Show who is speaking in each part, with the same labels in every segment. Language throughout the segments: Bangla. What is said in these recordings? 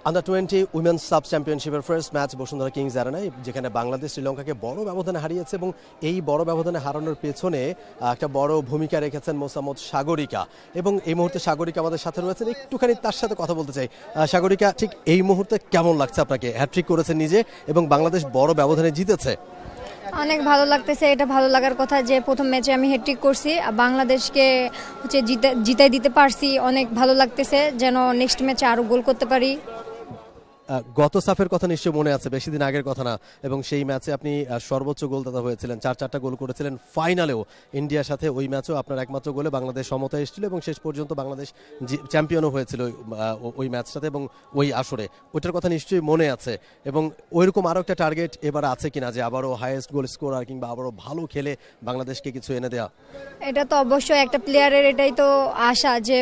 Speaker 1: আন্ডার-20 উইমেন্স সাব চ্যাম্পিয়নশিপের ফার্স্ট ম্যাচ বসুন্ধরা কিংস অ্যারেনায়, যেখানে বাংলাদেশ শ্রীলঙ্কাকে বড় ব্যবধানে হারিয়েছে এবং এই বড় ব্যবধানে হারানোর পেছনে একটা বড় ভূমিকা রেখেছেন মোসাম্মদ সাগরিকা। এবং এই মুহূর্তে সাগরিকা আমাদের সাথে রয়েছেন, একটুখানি তার সাথে কথা বলতে চাই। সাগরিকা, ঠিক এই মুহূর্তে কেমন লাগছে আপনাকে? হ্যাট্রিক করেছেন নিজে এবং বাংলাদেশ বড় ব্যবধানে জিতেছে।
Speaker 2: অনেক ভালো লাগতেছে। এটা ভালো লাগার কথা যে প্রথম ম্যাচে আমি হ্যাট্রিক করছি, বাংলাদেশকে জিতাই দিতে পারছি। অনেক ভালো লাগতেছে, যেন নেক্সট ম্যাচে আরো গোল করতে পারি।
Speaker 1: গত সাফের কথা নিশ্চয়ই মনে আছে, বেশি দিন আগের কথা না, এবং সেই ম্যাচে আপনি সর্বোচ্চ গোলদাতা হয়েছিলেন, 4টা গোল করেছিলেন। ফাইনালেও ইন্ডিয়ার সাথে ওই ম্যাচও আপনার একমাত্র গোলে বাংলাদেশ সমতা এসেছিল এবং শেষ পর্যন্ত বাংলাদেশ চ্যাম্পিয়নও হয়েছিল ওই ম্যাচটাতে এবং ওই আসরে। ওইটার কথা নিশ্চয়ই মনে আছে। এবং ওইরকম আরও একটা টার্গেট এবার আছে কিনা, যে আবারও হাইয়েস্ট গোল স্কোরার কিংবা আবারও ভালো খেলে বাংলাদেশকে কিছু এনে দেওয়া?
Speaker 2: এটা তো অবশ্যই একটা প্লেয়ারের এটাই তো আশা, যে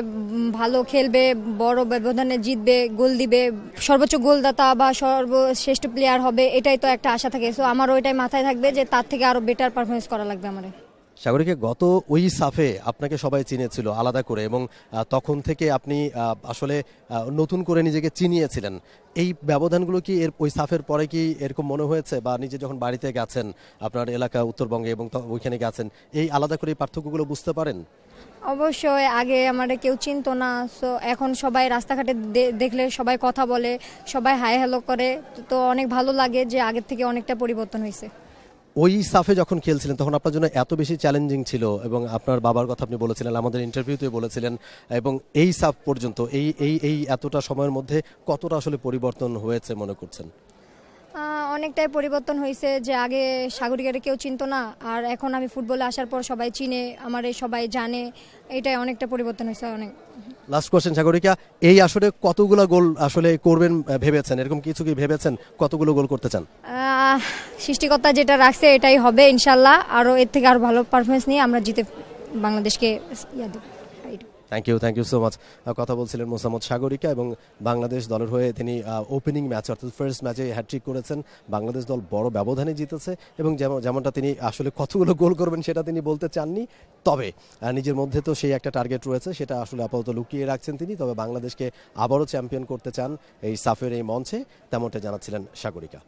Speaker 2: ভালো খেলবে, বড় ব্যবধানে জিতবে, গোল দিবে, সর্বোচ্চ গোলদাতা বা সর্বশ্রেষ্ঠ প্লেয়ার হবে, এটাই তো একটা আশা থাকে। সো আমার ওইটাই মাথায় থাকবে যে তার থেকে আরো বেটার পারফরমেন্স করা লাগবে আমার।
Speaker 1: সাগরিকা, গত ওই সাফে আপনাকে সবাই চিনেছিল আলাদা করে এবং তখন থেকে আপনি আসলে নতুন করে নিজেকে চিনিয়েছিলেন। এই ব্যবধানগুলো কি ওই সাফের পরে কি এরকম মনে হয়েছে, বা নিজে যখন বাড়িতে গেছেন আপনার এলাকা উত্তরবঙ্গে এবং ওইখানে গেছেন, এই আলাদা করে পার্থক্যগুলো বুঝতে পারেন?
Speaker 2: অবশ্যই, আগে আমাদের কেউ চিনতো না, সো এখন সবাই রাস্তাঘাটে দেখলে সবাই কথা বলে, সবাই হাই হ্যালো করে, তো অনেক ভালো লাগে যে আগের থেকে অনেকটা পরিবর্তন হয়েছে।
Speaker 1: ওই সাফে যখন খেলছিলেন তখন আপনার জন্য এত বেশি চ্যালেঞ্জিং ছিল এবং আপনার বাবার কথা আপনি বলেছিলেন, আমাদের ইন্টারভিউতে বলেছিলেন, এবং এই সাফ পর্যন্ত এই এতটা সময়ের মধ্যে কতটা আসলে পরিবর্তন হয়েছে মনে করছেন?
Speaker 2: অনেকটাই পরিবর্তন হয়েছে, যে আগে সাগরিকারে কেউ চিনতো না, আর এখন আমি ফুটবলে আসার পর সবাই চিনে, আমারে সবাই জানে, এটাই অনেকটা পরিবর্তন হয়েছে অনেক।
Speaker 1: লাস্ট কোশ্চেন সাগরিকা, এই আসলে কতগুলো গোল আসলে করবেন ভেবেছেন? এরকম কিছু কি ভেবেছেন কতগুলো গোল করতে চান?
Speaker 2: সৃষ্টিকর্তা যেটা রাখছে এটাই হবে ইনশাল্লাহ। আরও এর থেকে আরো ভালো পারফরমেন্স নিয়ে আমরা জিতে বাংলাদেশকে
Speaker 1: থ্যাংক ইউ সো মাচ। কথা বলছিলেন মোসাম্মদ সাগরিকা, এবং বাংলাদেশ দলের হয়ে তিনি ওপেনিং ম্যাচ অর্থাৎ ফার্স্ট ম্যাচে হ্যাট্রিক করেছেন। বাংলাদেশ দল বড় ব্যবধানে জিতেছে এবং যেমনটা তিনি আসলে কতগুলো গোল করবেন সেটা তিনি বলতে চাননি, তবে নিজের মধ্যে তো সেই একটা টার্গেট রয়েছে, সেটা আসলে আপাতত লুকিয়ে রাখছেন তিনি। তবে বাংলাদেশকে আবারও চ্যাম্পিয়ন করতে চান এই সাফের এই মঞ্চে, তেমনটা জানাচ্ছিলেন Sagarika.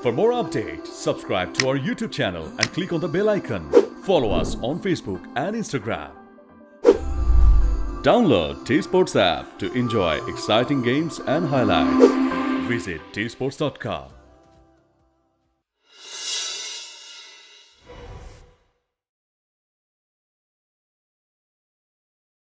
Speaker 3: For more updates, subscribe to our YouTube channel and click on the bell icon. Follow us on Facebook and Instagram. Download T-Sports app to enjoy exciting games and highlights. Visit tsports.com.